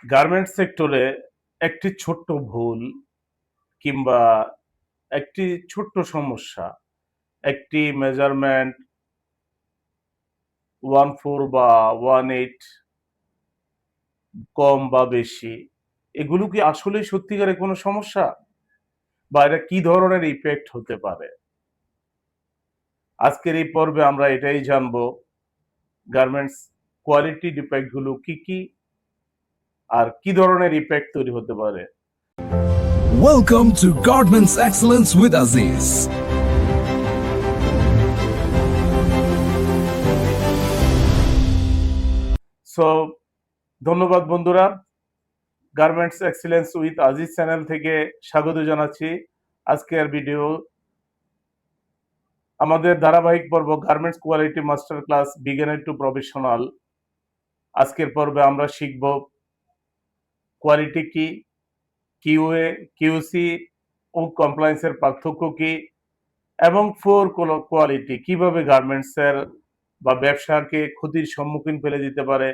Garments সেক্টরে একটি ছোট্ট ভুল কিংবা একটি ছোট্ট সমস্যা, একটি মেজারমেন্ট 1/4 বা 1/8 কম বা বেশি, এগুলো কি আসলেই সত্যিকারের কোনো সমস্যা? বা এটা কি ধরনের ইফেক্ট হতে পারে? আজকের এই পর্বে আমরা এটাই জানবো, গার্মেন্টস কোয়ালিটি ডিফেক্ট গুলো কি কি আর কি ধরনের ইফেক্ট তৈরি হতে পারে। Welcome to Garment's Excellence with Aziz. So ধন্যবাদ বন্ধুরা, garments excellence with Aziz channel থেকে স্বাগত জানাচ্ছি। আজকের ভিডিও আমাদের ধারাবাহিক পর্ব garments quality master class beginner two professional. আজকের পর্বে আমরা শিখব কোয়ালিটি কি, কিউএ, কিউসি ও কমপ্লায়েন্সের পার্থক্য কি, এবং ফোর কোয়ালিটি কিভাবে গার্মেন্টসের বা ব্যবসাকে ক্ষতির সম্মুখীন ফেলে দিতে পারে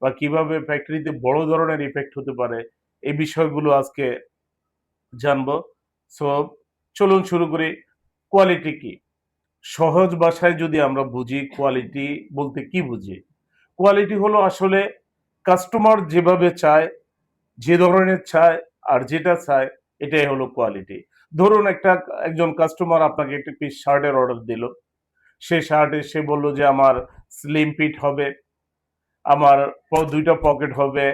বা কিভাবে ফ্যাক্টরিতে বড় ধরনের ইফেক্ট হতে পারে, এই বিষয়গুলো আজকে জানবো। সো চলুন শুরু করি। কোয়ালিটি কি? সহজ ভাষায় যদি আমরা বুঝি, কোয়ালিটি বলতে কি বুঝি? কোয়ালিটি হলো আসলে কাস্টমার যেভাবে চায়, যে ধরনের চায় আর যেটা চায়, এটাই হলো কোয়ালিটি। ধরুন একজন কাস্টমার আপনাকে একটা পিস শার্টের অর্ডার দিল। সেই শার্টে সে বলল যে আমার স্লিম ফিট হবে, আমার দুইটা পকেট হবে,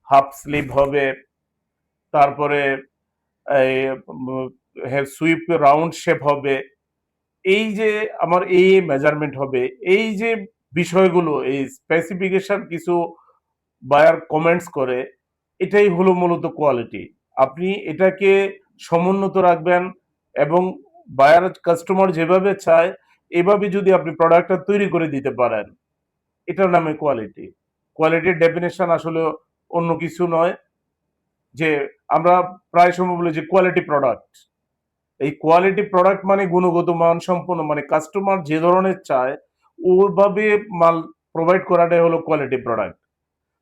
হাফ স্লিভ হবে, তারপরে এই সুইপ রাউন্ড শেপ হবে, এই যে আমার এই মেজারমেন্ট হবে, এই যে বিষয়গুলো, এই স্পেসিফিকেশন কিছু বায়ার কমেন্টস করে, এটাই হলো মূলত কোয়ালিটি। আপনি এটাকে সমুন্নত রাখবেন এবং বায়ার কাস্টমার যেভাবে চায় এভাবে যদি আপনি প্রোডাক্টটা তৈরি করে দিতে পারেন, এটার নামে কোয়ালিটি। কোয়ালিটির ডেফিনেশন আসলে অন্য কিছু নয়, যে আমরা প্রায় সময় বলি যে কোয়ালিটি প্রোডাক্ট। এই কোয়ালিটি প্রোডাক্ট মানে গুণগত মান সম্পন্ন, মানে কাস্টমার যে ধরনের চায় ওভাবে মাল প্রোভাইড করাটাই হলো কোয়ালিটি প্রোডাক্ট।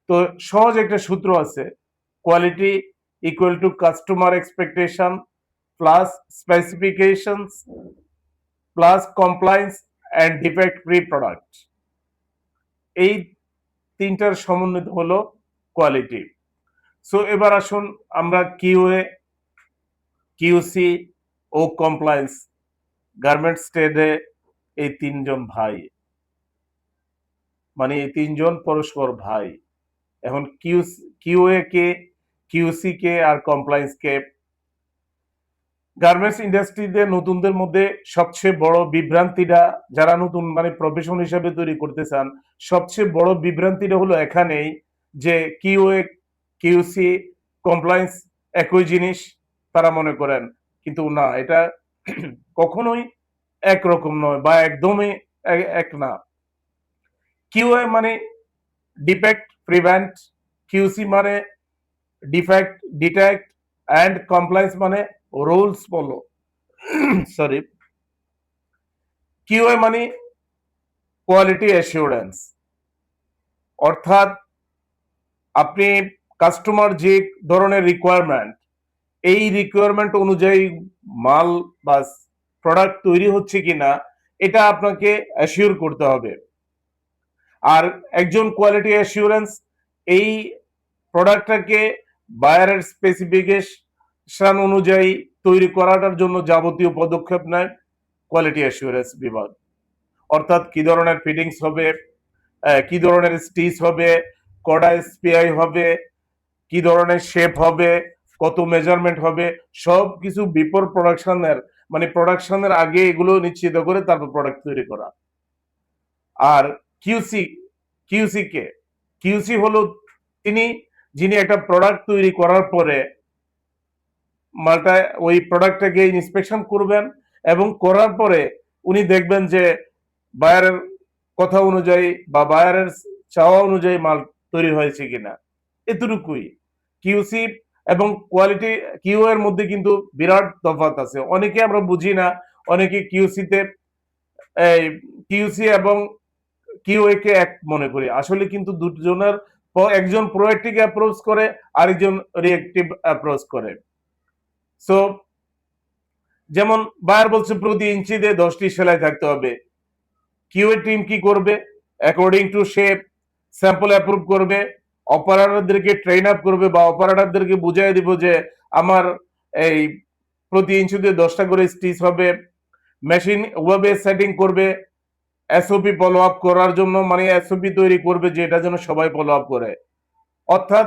তো সহজ একটা সূত্র আছে, quality equal to customer expectation plus specifications plus compliance and defect free product. এই তিনটার সমন্বিত হলো কোয়ালিটি। সো এবার আসুন আমরা কিউএ, কিউসি ও কমপ্লায়েন্স, গার্মেন্টস ট্রেডে এই তিনজন ভাই, মানে এই তিনজন পরস্পর ভাই। এখন কিউএ কে, কিউসি কে আর কমপ্লায়েন্স কে? গার্মেন্টস ইন্ডাস্ট্রিতে নতুনদের মধ্যে সবচেয়ে বড় বিভ্রান্তিটা, যারা নতুন মানে প্রফেশন হিসেবে তৈরি করতে চান, সবচেয়ে বড় বিভ্রান্তিটা হলো এখানেই যে কিউএ, কিউসি, কমপ্লায়েন্স একই জিনিস তারা মনে করেন, কিন্তু না, এটা কখনোই একরকম নয় বা একদমই এক না। কিউএ মানে ডিফেক্ট প্রিভেন্ট, কিউসি মানে ডিফেক্ট ডিটেক্ট, অ্যান্ড কমপ্লায়েন্স মানে রুলস ফলো। সরি, কিউএ মানে কোয়ালিটি অ্যাসিওরেন্স, অর্থাৎ আপনি কাস্টমার যে ধরনের রিকোয়ারমেন্ট, এই রিকোয়ারমেন্ট অনুযায়ী মাল বা প্রোডাক্ট তৈরি হচ্ছে কিনা এটা আপনাকে অ্যাসিওর করতে হবে। আর একজন কোয়ালিটি অ্যাসিওরেন্স এই প্রোডাক্টটাকে বায়ারের স্পেসিফিকেশন অনুযায়ী তৈরি করাটার জন্য যাবতীয় পদক্ষেপ নেয় কোয়ালিটি অ্যাসিওরেন্স বিভাগ। অর্থাৎ কি ধরনের ফিটিংস হবে, কি ধরনের স্টিচ হবে, কটা এসপিআই হবে, কি ধরনের শেপ হবে, কত মেজারমেন্ট হবে, সব কিছু বিফোর প্রোডাকশনের, মানে প্রোডাকশনের আগে এগুলো নিশ্চিত করে তারপর প্রোডাক্ট তৈরি করা। আর কিউসি, কিউসি কে? কিউসি হলো তিনি যিনি একটা প্রোডাক্ট তৈরি করার পরে মালটা, ওই প্রোডাক্টটাকে ইন্সপেকশন করবেন এবং করার পরে উনি দেখবেন যে বায়ারের কথা অনুযায়ী বা বায়ারের চাওয়া অনুযায়ী মাল তৈরি হয়েছে কিনা, এতটুকুই। কিউসি এবং কোয়ালিটি, কিউ এর মধ্যে কিন্তু বিরাট তফাৎ আছে, অনেকে আমরা বুঝি না। অনেকে কিউসিতে এই কিউসি এবং কিউএ কে এক মনে করি, আসলে কিন্তু দুজনের একজন প্রোঅ্যাক্টিভ অ্যাপ্রোচ করে, আরেকজন রিঅ্যাক্টিভ অ্যাপ্রোচ করে। সো যেমন বায়ার বলছে প্রতি ইঞ্চিতে 10টি সেলাই থাকতে হবে, কিউএ টিম কি করবে, according to shape sample approve করবে, অপারেটরদেরকে ট্রেন আপ করবে বা অপারেটরদেরকে বুঝিয়ে দিব যে আমার এই প্রতি ইঞ্চিতে 10টা করে স্টিচ হবে। মেশিন ওয়েবে সেটিং করবে এসওপি ফলো আপ করার জন্য, মানে এসওপি তৈরি করবে যে এটা যেন সবাই ফলো আপ করে। অর্থাৎ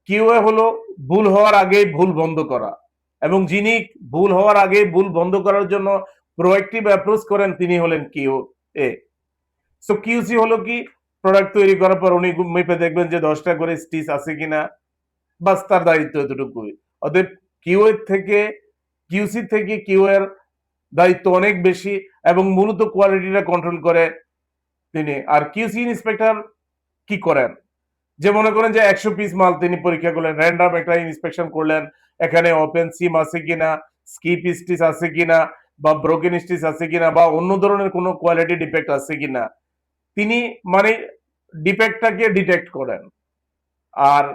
কিউএ হলো ভুল হওয়ার আগেই ভুল বন্ধ করা, এবং যিনি ভুল হওয়ার আগে ভুল বন্ধ করার জন্য প্রোঅ্যাক্টিভ অ্যাপ্রোচ করেন তিনি হলেন কিউএ। সো কিউসি হলো কি, প্রোডাক্ট তৈরি করার পর উনি মেপে দেখবেন যে 10টা করে স্টিচ আছে কিনা, বাস তার দায়িত্ব এতটুকুই। অতএব কিউএ থেকে কিউসি থেকে কিউ এর দায়িত্ব অনেক বেশি, এবং মূলত কোয়ালিটিটা কন্ট্রোল করে তিনি। আর কিউসি ইন্সপেক্টর কি করেন, যে মনে করেন যে 100 পিস মাল তিনি পরীক্ষা করলেন, র্যান্ডম একটা ইন্সপেকশন করলেন, এখানে ওপেন সিম আছে কিনা, স্কিপ স্টিচ আছে কিনা, বা ব্রোকেন স্টিচ আছে কিনা, বা অন্য ধরনের কোনো কোয়ালিটি ডিফেক্ট আছে কিনা, তিনি মানে ডিফেক্টটাকে ডিটেক্ট করেন আর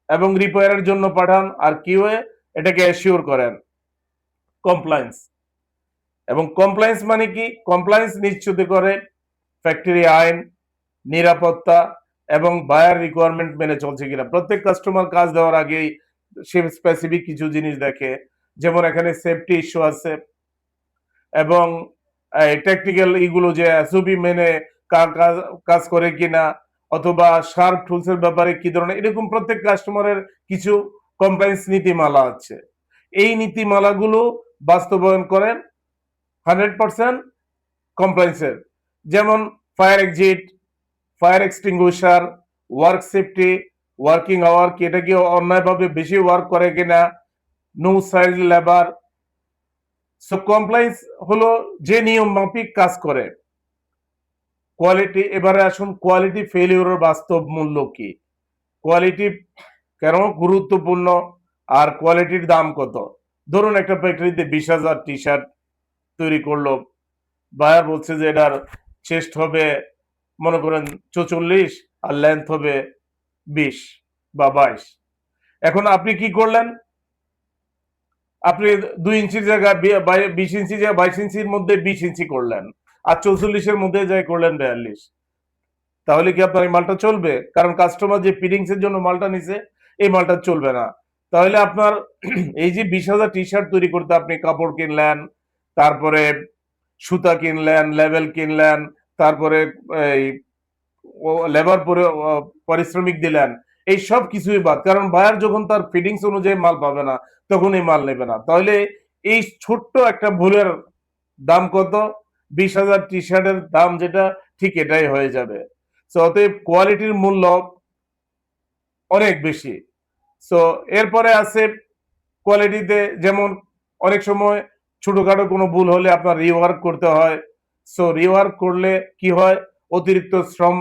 এবং রিপেয়ারের জন্য পাঠান। আর কিউএ এটাকে অ্যাসিওর করেন কমপ্লায়েন্স। এবং কমপ্লায়েন্স মানে কি, কমপ্লায়েন্স নিশ্চিত করে ফ্যাক্টরি আইন, নিরাপত্তা এবং বায়ার রিকোয়ারমেন্ট মেনে চলছে কিনা। প্রত্যেক কাস্টমার কাজ দেওয়ার আগেই সে স্পেসিফিক কিছু জিনিস দেখে, যেমন এখানে সেফটি ইস্যু আছে, এবং টেকনিক্যাল এগুলো যে এসওপি মেনে কাজ করে কিনা, অথবা শার্প টুলস এর ব্যাপারে কি ধরনের, এরকম প্রত্যেক কাস্টমারের কিছু কমপ্লায়েন্স নীতিমালা আছে। এই নীতিমালাগুলো বাস্তবায়ন করেন 100% কমপ্লায়েন্সের, যেমন fire exit, fire extinguisher, work safety, working hour কি এটা কি অন্যায়ভাবে বেশি ওয়ার্ক করে কিনা, no size labour. So compliance হলো যে নিয়ম মাফিক কাজ করে। কোয়ালিটি, এবারে আসুন কোয়ালিটি ফেলিওরের বাস্তব মূল্য কি, কোয়ালিটি কেন গুরুত্বপূর্ণ, আর কোয়ালিটির দাম কত। ধরুন একটা ফ্যাক্টরিতে 20,000 টি শার্ট তৈরি করলো, বায়ার বলছে যে এটার চেস্ট হবে মনে করেন 44 আর লেন্থ হবে 20 বা 22। এখন আপনি কি করলেন, আপনি 2 ইঞ্চির জায়গায় 20 ইঞ্চি জায়গায় 22 ইঞ্চির মধ্যে 20 ইঞ্চি করলেন, আর 44-এর মধ্যে যাই করলেন 42। তাহলে কি আপনার এই মালটা চলবে? কারণ কাস্টমার যে ফিটিংস এর জন্য মালটা নিছে, এই মালটা চলবে না। তাহলে আপনার এই যে 20,000 টি শার্ট তৈরি করতে আপনি কাপড় কিনলেন, তারপরে সুতা কিনলেন, লেবেল কিনলেন, তারপরে এই লেবার পারিশ্রমিক দিলেন, এই সব কিছুই বাদ। কারণ বায়ার যখন তার ফিটিংস অনুযায়ী মাল পাবে না, তখন এই মাল নেবে না। তাহলে এই ছোট্ট একটা ভুলের দাম কত, 20,000 টি শার্টের দাম যেটা, ঠিক এটাই হয়ে যাবে। সো অতএব কোয়ালিটির মূল্য অনেক বেশি। সো এরপরে আছে কোয়ালিটিতে, যেমন অনেক সময় ছোটখাটো কোনো ভুল হলে আপনার রিওয়ার্ক করতে হয়। সো রিওয়ার্ক করলে কি হয়, অতিরিক্ত শ্রম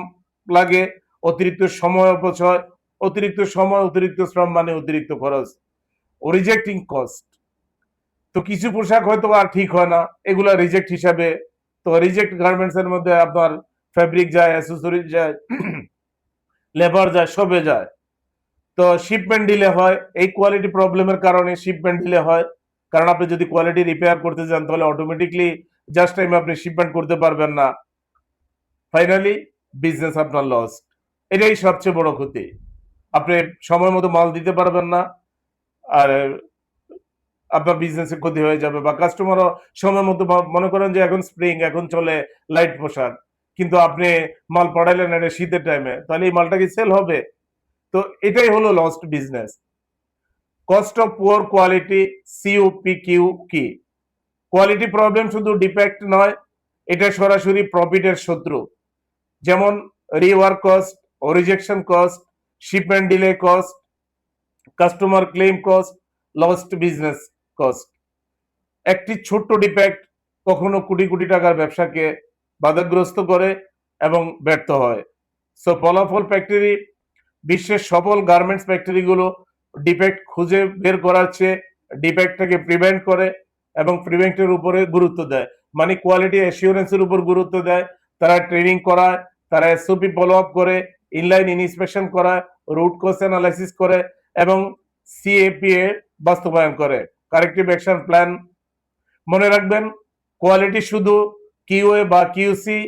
লাগে, অতিরিক্ত সময় অপচয়, অতিরিক্ত সময় অতিরিক্ত শ্রম মানে অতিরিক্ত খরচ, রিজেক্টিং কস্ট। তো কিছু পোশাক হয়তো আর ঠিক হয় না, এগুলা রিজেক্ট হিসাবে। তো রিজেক্ট গার্মেন্টস এর মধ্যে আপনার ফেব্রিক যায়, অ্যাসেসরিজ যায়, লেবার যায়, সবে যায়। তো শিপমেন্ট ডিলে হয়, এই কোয়ালিটি প্রবলেমের কারণে শিপমেন্ট ডিলে হয়। কারণ আপনি যদি কোয়ালিটি রিপেয়ার করতে যান তাহলে অটোমেটিকলি জাস্ট টাইমে আপনি শিপমেন্ট করতে পারবেন না। ফাইনালি বিজনেস আপনার লস। এটাই সবচেয়ে বড় ক্ষতি। আপনি সময় মতো মাল দিতে পারবেন না, আর আপনার বিজনেসে ক্ষতি হয়ে যাবে। বা কাস্টমারও সময় মতো, মনে করেন যে এখন স্প্রিং, এখন চলে লাইট পোশাক, কিন্তু আপনি মাল পাঠাইলেন এটা শীতের টাইমে, তাহলে এই মালটা কি সেল হবে? তো এটাই হলো lost business. Cost of poor quality, COPQ কি? কোয়ালিটি প্রবলেম শুধু ডিফেক্ট নয়, এটা সরাসরি প্রফিটের শত্রু। যেমন rework cost, rejection cost, shipment delay cost, customer claim cost, lost business cost. একটি ছোট্ট ডিফেক্ট কখনো কোটি কোটি টাকার ব্যবসাকে বাধাগ্রস্ত করে এবং ব্যর্থ হয়। সো ফলাফল ফ্যাক্টরি, বিশ্বের সফল গার্মেন্টস ফ্যাক্টরিগুলো ডিফেক্ট খুঁজে বের করার চেয়ে ডিফেক্টটাকে প্রিভেন্ট করে এবং প্রিভেন্টের উপরে গুরুত্ব দেয়, মানে কোয়ালিটি অ্যাসিওরেন্সের উপর গুরুত্ব দেয়। তারা ট্রেনিং করায়, তারা এসওপি ফলো আপ করে, ইনলাইন ইন্সপেকশন করা, রুট কজ অ্যানালাইসিস করে এবং সিএপিএ বাস্তবায়ন করে। কারেক্টিভ অ্যাকশন প্ল্যান, মনে রাখবেন কোয়ালিটি শুধু কিউএ বা কিউসি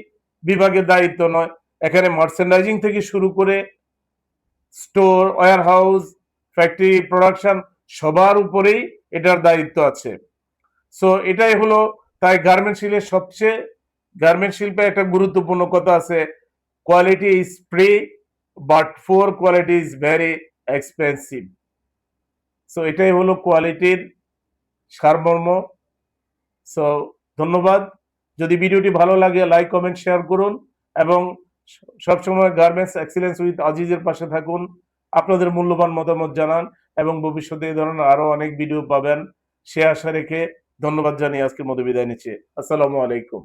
বিভাগের দায়িত্ব নয়, এখানে মার্চেন্ডাইজিং থেকে শুরু করে store, warehouse, factory, production সবার উপরেই এটার দায়িত্ব আছে। সো এটাই হলো, তাই গার্মেন্ট শিল্পে একটা গুরুত্বপূর্ণ কথা আছে, quality is free but four quality is very expensive. So এটাই হলো কোয়ালিটির সারমর্ম। সো ধন্যবাদ। যদি ভিডিওটি ভালো লাগে লাইক, কমেন্ট, শেয়ার করুন এবং সবসময় গার্মেন্টস এক্সিলেন্স উইথ আজিজের পাশে থাকুন। আপনাদের মূল্যবান মতামত জানান এবং ভবিষ্যতে এই ধরনের আরো অনেক ভিডিও পাবেন সে আশা রেখে ধন্যবাদ জানিয়ে আজকের মতো বিদায় নিচ্ছি। আসসালামু আলাইকুম।